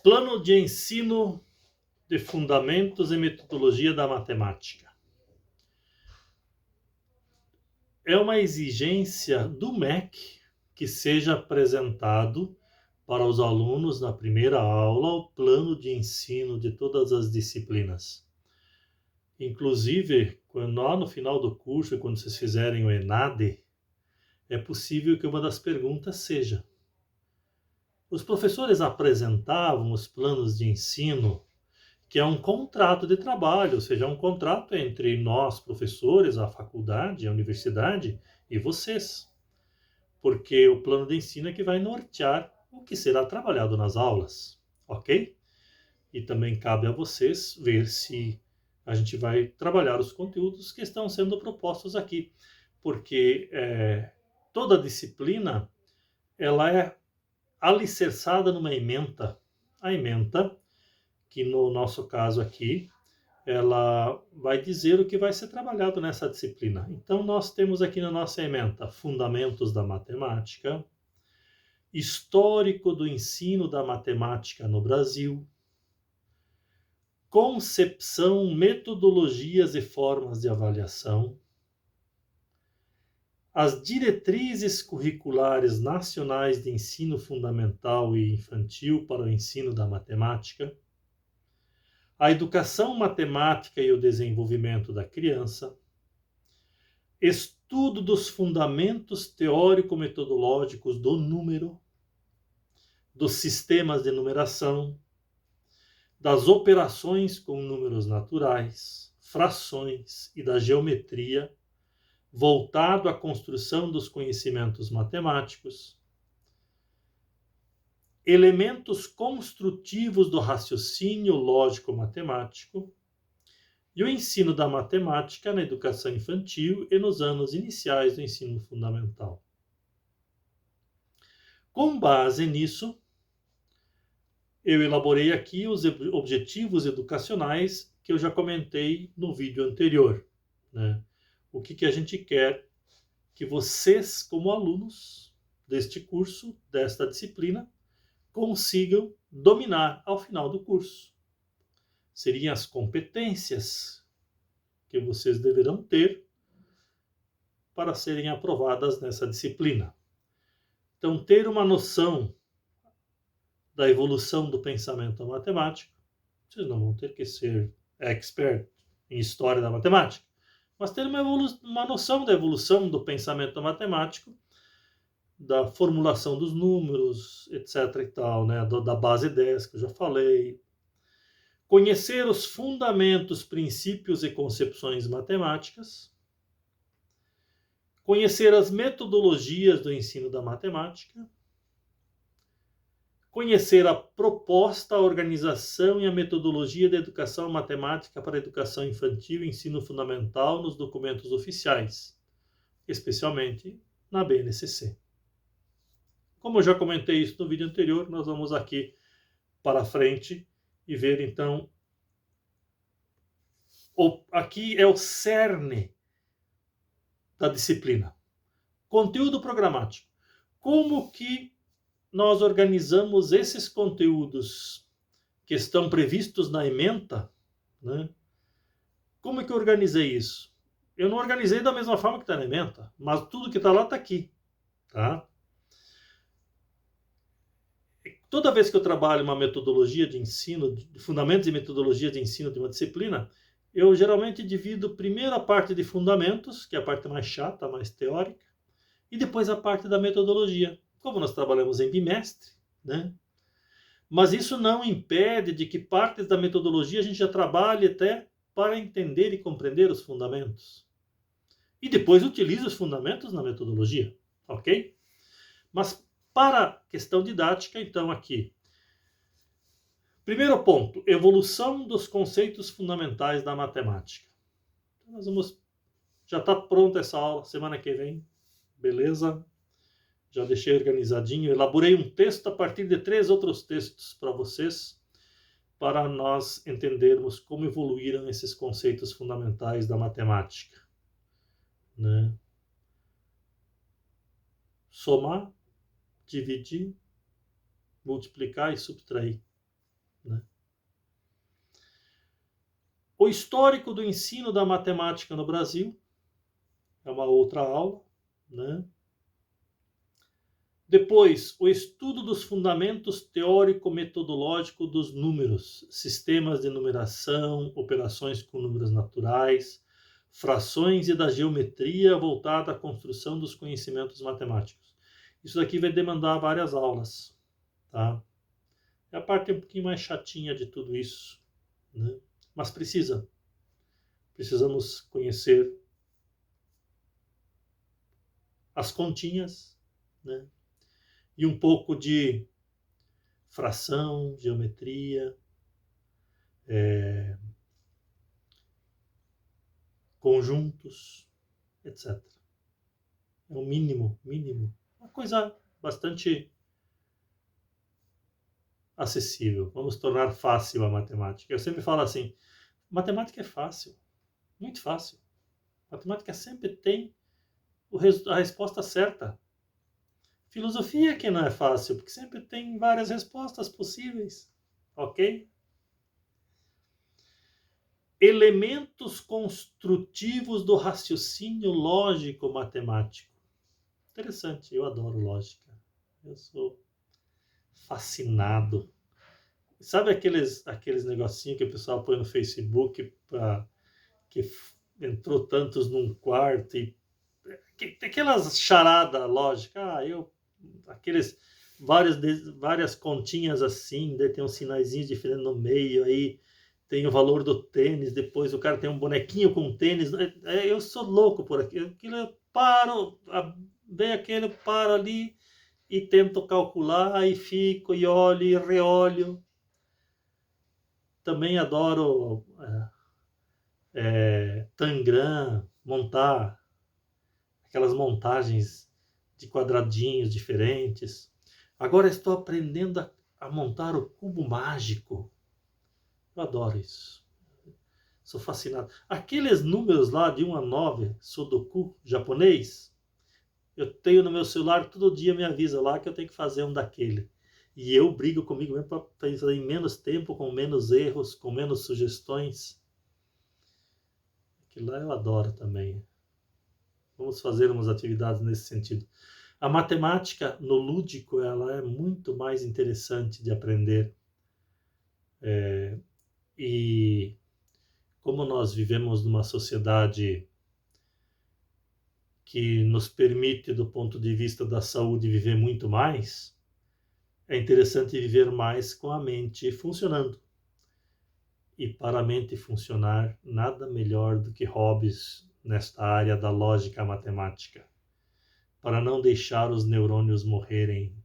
Plano de ensino de fundamentos e metodologia da matemática. É uma exigência do MEC que seja apresentado para os alunos na primeira aula o plano de ensino de todas as disciplinas. Inclusive, lá no final do curso, quando vocês fizerem o ENADE, é possível que uma das perguntas seja: os professores apresentavam os planos de ensino, que é um contrato de trabalho, ou seja, um contrato entre nós, professores, a faculdade, a universidade e vocês. Porque o plano de ensino é que vai nortear o que será trabalhado nas aulas, ok? E também cabe a vocês ver se a gente vai trabalhar os conteúdos que estão sendo propostos aqui. Porque toda disciplina, ela é alicerçada numa ementa. A ementa, que no nosso caso aqui, ela vai dizer o que vai ser trabalhado nessa disciplina. Então, nós temos aqui na nossa ementa Fundamentos da Matemática, Histórico do Ensino da Matemática no Brasil, Concepção, Metodologias e Formas de Avaliação, as Diretrizes Curriculares Nacionais de Ensino Fundamental e Infantil para o Ensino da Matemática, a Educação Matemática e o Desenvolvimento da Criança, Estudo dos Fundamentos Teórico-Metodológicos do Número, dos Sistemas de Numeração, das operações com números naturais, frações e da geometria, voltado à construção dos conhecimentos matemáticos, elementos construtivos do raciocínio lógico-matemático e o ensino da matemática na educação infantil e nos anos iniciais do ensino fundamental. Com base nisso, eu elaborei aqui os objetivos educacionais que eu já comentei no vídeo anterior, né? O que a gente quer que vocês, como alunos deste curso, desta disciplina, consigam dominar ao final do curso. Seriam as competências que vocês deverão ter para serem aprovadas nessa disciplina. Então, ter uma noção da evolução do pensamento matemático, vocês não vão ter que ser expert em história da matemática, mas ter uma noção da evolução do pensamento matemático, da formulação dos números, etc. e tal, né? Da base 10, que eu já falei. Conhecer os fundamentos, princípios e concepções matemáticas. Conhecer as metodologias do ensino da matemática. Conhecer a proposta, a organização e a metodologia da educação matemática para a educação infantil e ensino fundamental nos documentos oficiais, especialmente na BNCC. Como eu já comentei isso no vídeo anterior, nós vamos aqui para frente e ver então. Aqui é o cerne da disciplina. Conteúdo programático. Como que nós organizamos esses conteúdos que estão previstos na ementa, né? Como é que eu organizei isso? Eu não organizei da mesma forma que está na ementa, mas tudo que está lá está aqui, tá? Toda vez que eu trabalho uma metodologia de ensino, de fundamentos e metodologia de ensino de uma disciplina, eu geralmente divido primeiro a parte de fundamentos, que é a parte mais chata, mais teórica, e depois a parte da metodologia. Como nós trabalhamos em bimestre, né? Mas isso não impede de que partes da metodologia a gente já trabalhe até para entender e compreender os fundamentos. E depois utilize os fundamentos na metodologia, ok? Mas para a questão didática, então, aqui. Primeiro ponto, evolução dos conceitos fundamentais da matemática. Então, já está pronta essa aula, semana que vem, beleza? Já deixei organizadinho, elaborei um texto a partir de 3 outros textos para vocês, para nós entendermos como evoluíram esses conceitos fundamentais da matemática, né? Somar, dividir, multiplicar e subtrair. né? O histórico do ensino da matemática no Brasil é uma outra aula, né? Depois, o estudo dos fundamentos teórico-metodológico dos números, sistemas de numeração, operações com números naturais, frações e da geometria voltada à construção dos conhecimentos matemáticos. Isso daqui vai demandar várias aulas, tá? É a parte um pouquinho mais chatinha de tudo isso, né? Mas precisamos conhecer as continhas, né? E um pouco de fração, geometria, conjuntos, etc. É o mínimo. Uma coisa bastante acessível. Vamos tornar fácil a matemática. Eu sempre falo assim, matemática é fácil, muito fácil. Matemática sempre tem a resposta certa. Filosofia que não é fácil, porque sempre tem várias respostas possíveis, ok? Elementos construtivos do raciocínio lógico matemático. Interessante, eu adoro lógica. Eu sou fascinado. Sabe aqueles negocinhos que o pessoal põe no Facebook que entrou tantos num quarto e aquelas charada lógica, aqueles várias continhas assim, daí tem uns sinaizinhos diferentes no meio, aí tem o valor do tênis, depois o cara tem um bonequinho com tênis, eu sou louco por aquilo, eu paro, vem aquele, paro ali e tento calcular e fico e olho e reolho. Também adoro Tangram, montar aquelas montagens de quadradinhos diferentes. Agora estou aprendendo a montar o cubo mágico. Eu adoro isso. Sou fascinado. Aqueles números lá de 1 a 9, Sudoku japonês, eu tenho no meu celular, todo dia me avisa lá que eu tenho que fazer um daquele. E eu brigo comigo mesmo para fazer em menos tempo, com menos erros, com menos sugestões. Aquilo lá eu adoro também. Vamos fazer umas atividades nesse sentido. A matemática no lúdico, ela é muito mais interessante de aprender. E como nós vivemos numa sociedade que nos permite, do ponto de vista da saúde, viver muito mais, é interessante viver mais com a mente funcionando. E para a mente funcionar, nada melhor do que hobbies nesta área da lógica matemática. Para não deixar os neurônios morrerem.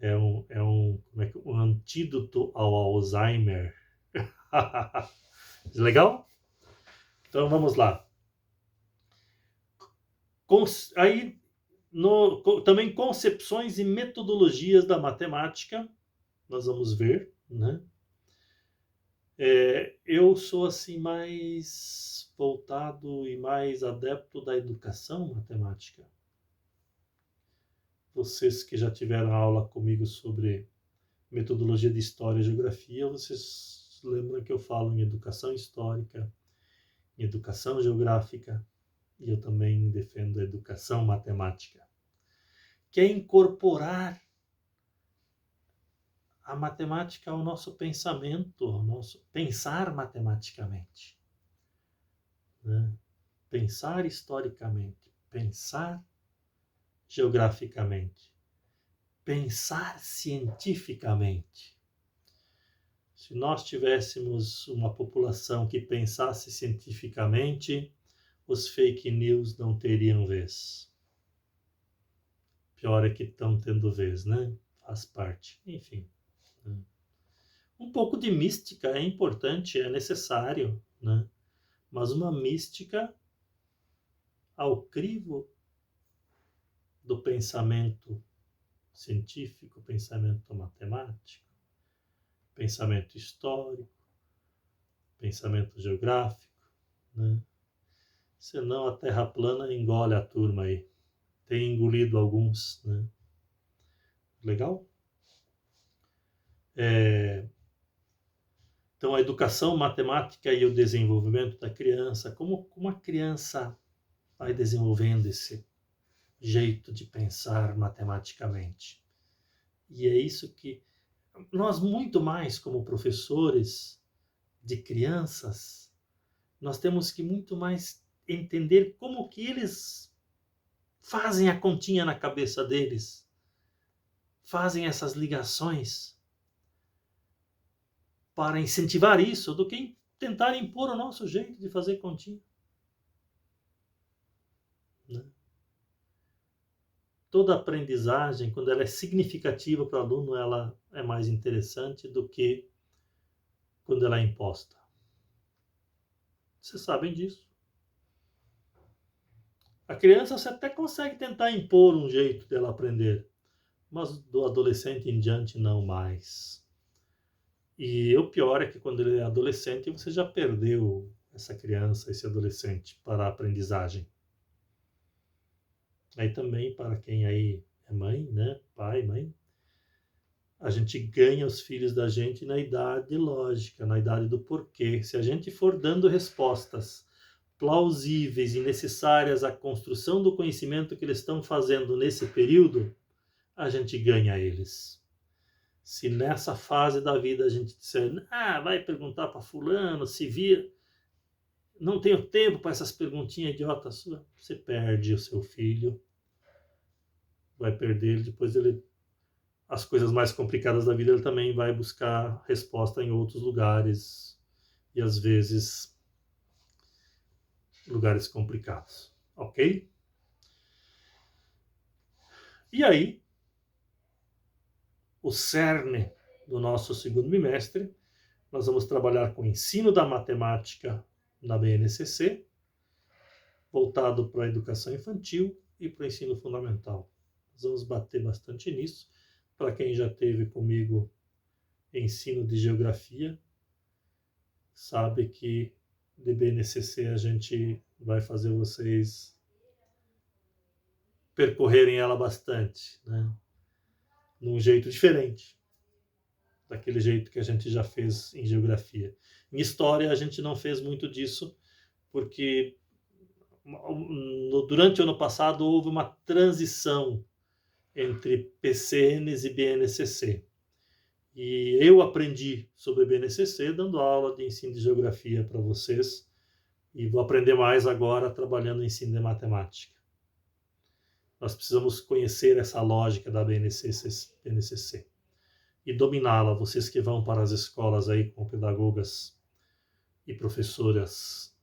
Um antídoto ao Alzheimer. Legal? Então vamos lá. Aí, também concepções e metodologias da matemática, nós vamos ver, né? Eu sou assim mais voltado e mais adepto da educação matemática. Vocês que já tiveram aula comigo sobre metodologia de história e geografia, vocês lembram que eu falo em educação histórica, em educação geográfica, e eu também defendo a educação matemática, que é incorporar a matemática ao nosso pensamento, ao nosso pensar matematicamente, né? Pensar historicamente, pensar geograficamente, pensar cientificamente. Se nós tivéssemos uma população que pensasse cientificamente, os fake news não teriam vez. Pior é que estão tendo vez, né? Faz parte. Enfim. Um pouco de mística é importante, é necessário, né? Mas uma mística ao crivo do pensamento científico, pensamento matemático, pensamento histórico, pensamento geográfico, né? Senão a Terra plana engole a turma aí. Tem engolido alguns, né? Legal? Então, a educação matemática e o desenvolvimento da criança, como a criança vai desenvolvendo esse jeito de pensar matematicamente. E é isso que nós, muito mais como professores de crianças, nós temos que muito mais entender como que eles fazem a continha na cabeça deles, fazem essas ligações para incentivar isso, do que tentar impor o nosso jeito de fazer continha. Né? Toda aprendizagem, quando ela é significativa para o aluno, ela é mais interessante do que quando ela é imposta. Vocês sabem disso. A criança você até consegue tentar impor um jeito dela aprender, mas do adolescente em diante não mais. E o pior é que quando ele é adolescente, você já perdeu essa criança, esse adolescente para a aprendizagem. Aí também, para quem aí é mãe, né? Pai, mãe, a gente ganha os filhos da gente na idade lógica, na idade do porquê. Se a gente for dando respostas plausíveis e necessárias à construção do conhecimento que eles estão fazendo nesse período, a gente ganha eles. Se nessa fase da vida a gente disser, vai perguntar para fulano, se vira, não tenho tempo para essas perguntinhas idiotas suas, você perde o seu filho, vai perder ele, depois ele, as coisas mais complicadas da vida, ele também vai buscar resposta em outros lugares, e às vezes lugares complicados, ok? E aí, o cerne do nosso segundo bimestre, nós vamos trabalhar com o ensino da matemática na BNCC, voltado para a educação infantil e para o ensino fundamental. Nós vamos bater bastante nisso. Para quem já teve comigo ensino de geografia, sabe que de BNCC a gente vai fazer vocês percorrerem ela bastante, né? Num jeito diferente daquele jeito que a gente já fez em geografia. Em história a gente não fez muito disso, porque durante o ano passado houve uma transição entre PCNs e BNCC. E eu aprendi sobre BNCC dando aula de ensino de geografia para vocês, e vou aprender mais agora trabalhando em ensino de matemática. Nós precisamos conhecer essa lógica da BNCC e dominá-la. Vocês que vão para as escolas aí com pedagogas e professoras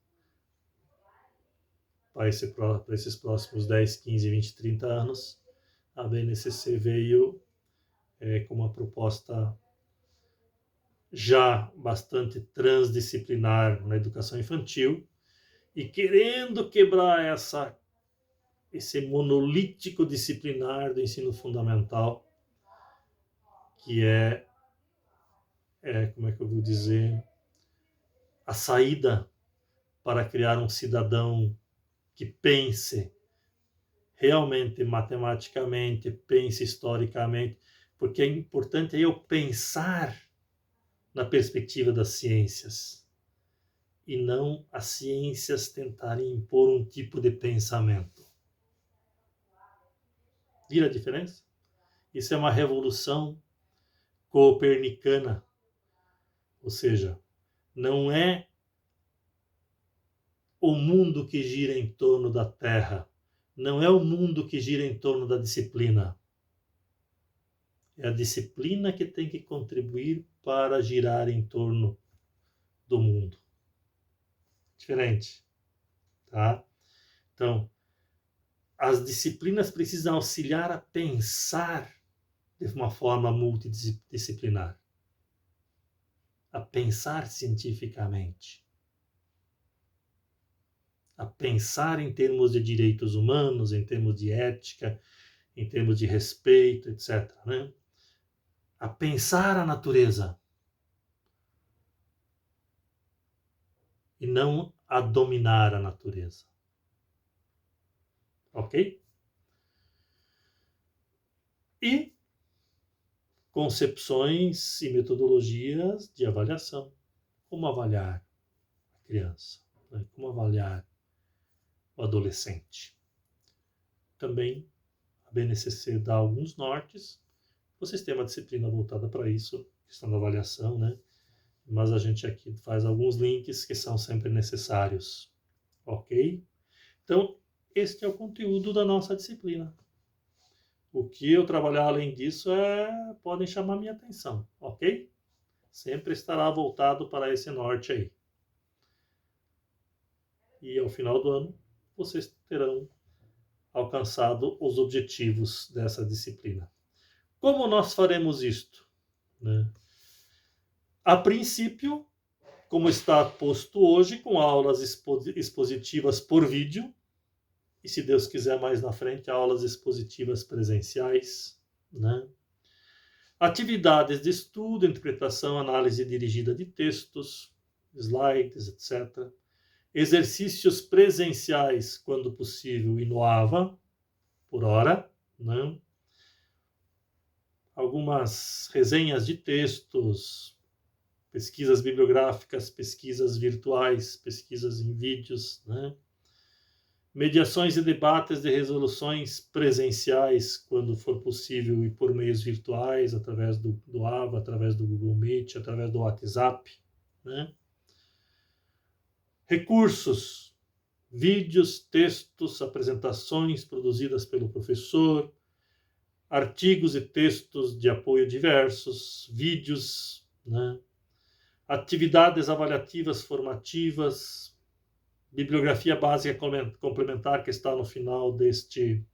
para esses próximos 10, 15, 20, 30 anos, a BNCC veio com uma proposta já bastante transdisciplinar na educação infantil e querendo quebrar esse monolítico disciplinar do ensino fundamental, que como é que eu vou dizer, a saída para criar um cidadão que pense realmente matematicamente, pense historicamente, porque é importante eu pensar na perspectiva das ciências e não as ciências tentarem impor um tipo de pensamento. Vira a diferença? Isso é uma revolução copernicana, ou seja, não é o mundo que gira em torno da Terra, não é o mundo que gira em torno da disciplina. É a disciplina que tem que contribuir para girar em torno do mundo. Diferente, tá? Então, as disciplinas precisam auxiliar a pensar de uma forma multidisciplinar, a pensar cientificamente, a pensar em termos de direitos humanos, em termos de ética, em termos de respeito, etc., né? A pensar a natureza e não a dominar a natureza. Ok? E concepções e metodologias de avaliação. Como avaliar a criança? Né? Como avaliar o adolescente? Também a BNCC dá alguns nortes. Vocês têm uma disciplina voltada para isso, questão da avaliação, né? Mas a gente aqui faz alguns links que são sempre necessários, ok? Então, este é o conteúdo da nossa disciplina. O que eu trabalhar além disso podem chamar minha atenção, ok? Sempre estará voltado para esse norte aí. E ao final do ano, vocês terão alcançado os objetivos dessa disciplina. Como nós faremos isto? Né? A princípio, como está posto hoje, com aulas expositivas por vídeo, e se Deus quiser mais na frente, aulas expositivas presenciais, né? Atividades de estudo, interpretação, análise dirigida de textos, slides, etc. Exercícios presenciais, quando possível, e no AVA, por hora, né? Algumas resenhas de textos, pesquisas bibliográficas, pesquisas virtuais, pesquisas em vídeos, né? Mediações e debates de resoluções presenciais, quando for possível, e por meios virtuais, através do AVA, através do Google Meet, através do WhatsApp, né? Recursos, vídeos, textos, apresentações produzidas pelo professor, artigos e textos de apoio diversos, vídeos, né? Atividades avaliativas formativas, bibliografia básica complementar que está no final deste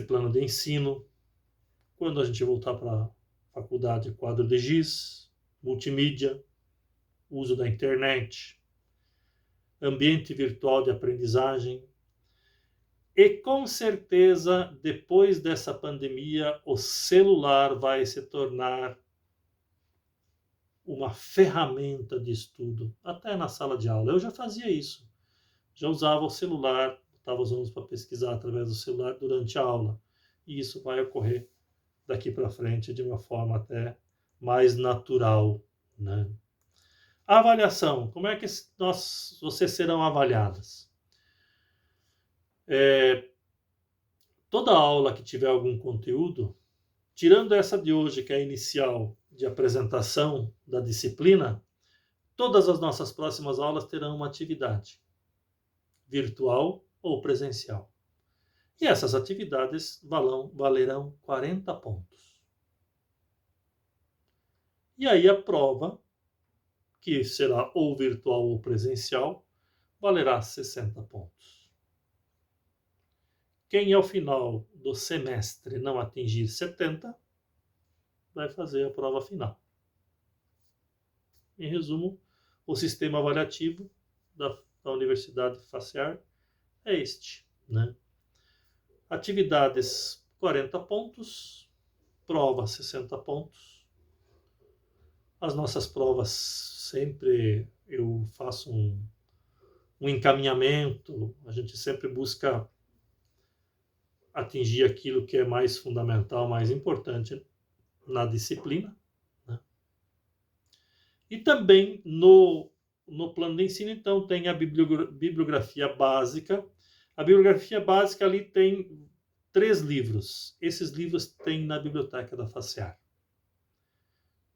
plano de ensino. Quando a gente voltar para a faculdade, quadro de giz, multimídia, uso da internet, ambiente virtual de aprendizagem. E com certeza, depois dessa pandemia, o celular vai se tornar uma ferramenta de estudo, até na sala de aula. Eu já fazia isso. Já usava o celular, botava os alunos para pesquisar através do celular durante a aula. E isso vai ocorrer daqui para frente de uma forma até mais natural, né? A avaliação. Como é que vocês serão avaliadas? Toda aula que tiver algum conteúdo, tirando essa de hoje, que é a inicial de apresentação da disciplina, todas as nossas próximas aulas terão uma atividade, virtual ou presencial. E essas atividades valerão 40 pontos. E aí a prova, que será ou virtual ou presencial, valerá 60 pontos. Quem ao final do semestre não atingir 70, vai fazer a prova final. Em resumo, o sistema avaliativo da Universidade FACEAR é este, né? Atividades 40 pontos, prova 60 pontos. As nossas provas sempre eu faço um encaminhamento, a gente sempre busca atingir aquilo que é mais fundamental, mais importante na disciplina, né? E também no plano de ensino, então, tem a bibliografia básica. A bibliografia básica ali tem 3 livros. Esses livros tem na biblioteca da FACEAR.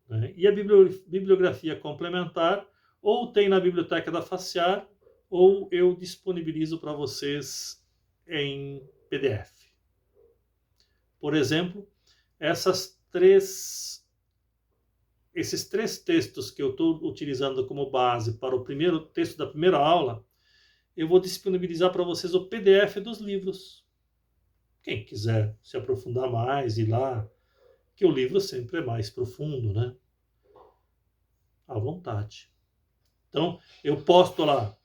Né? E a bibliografia complementar ou tem na biblioteca da FACEAR ou eu disponibilizo para vocês em PDF. Por exemplo, esses 3 textos que eu estou utilizando como base para o primeiro texto da primeira aula, eu vou disponibilizar para vocês o PDF dos livros. Quem quiser se aprofundar mais, ir lá, que o livro sempre é mais profundo, né? À vontade. Então, eu posto lá.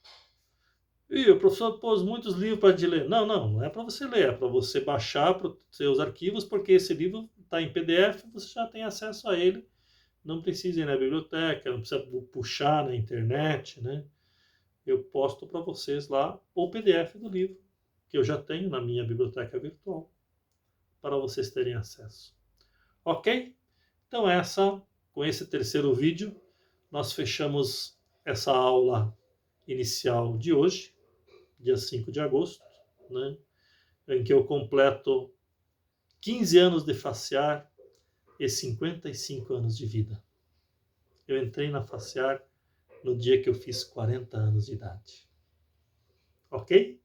E o professor pôs muitos livros para te ler. Não é para você ler, é para você baixar para os seus arquivos, porque esse livro está em PDF, você já tem acesso a ele. Não precisa ir na biblioteca, não precisa puxar na internet, né? Eu posto para vocês lá o PDF do livro, que eu já tenho na minha biblioteca virtual, para vocês terem acesso. Ok? Então com esse terceiro vídeo, nós fechamos essa aula inicial de hoje, dia 5 de agosto, né, em que eu completo 15 anos de Facear e 55 anos de vida. Eu entrei na Facear no dia que eu fiz 40 anos de idade. Ok?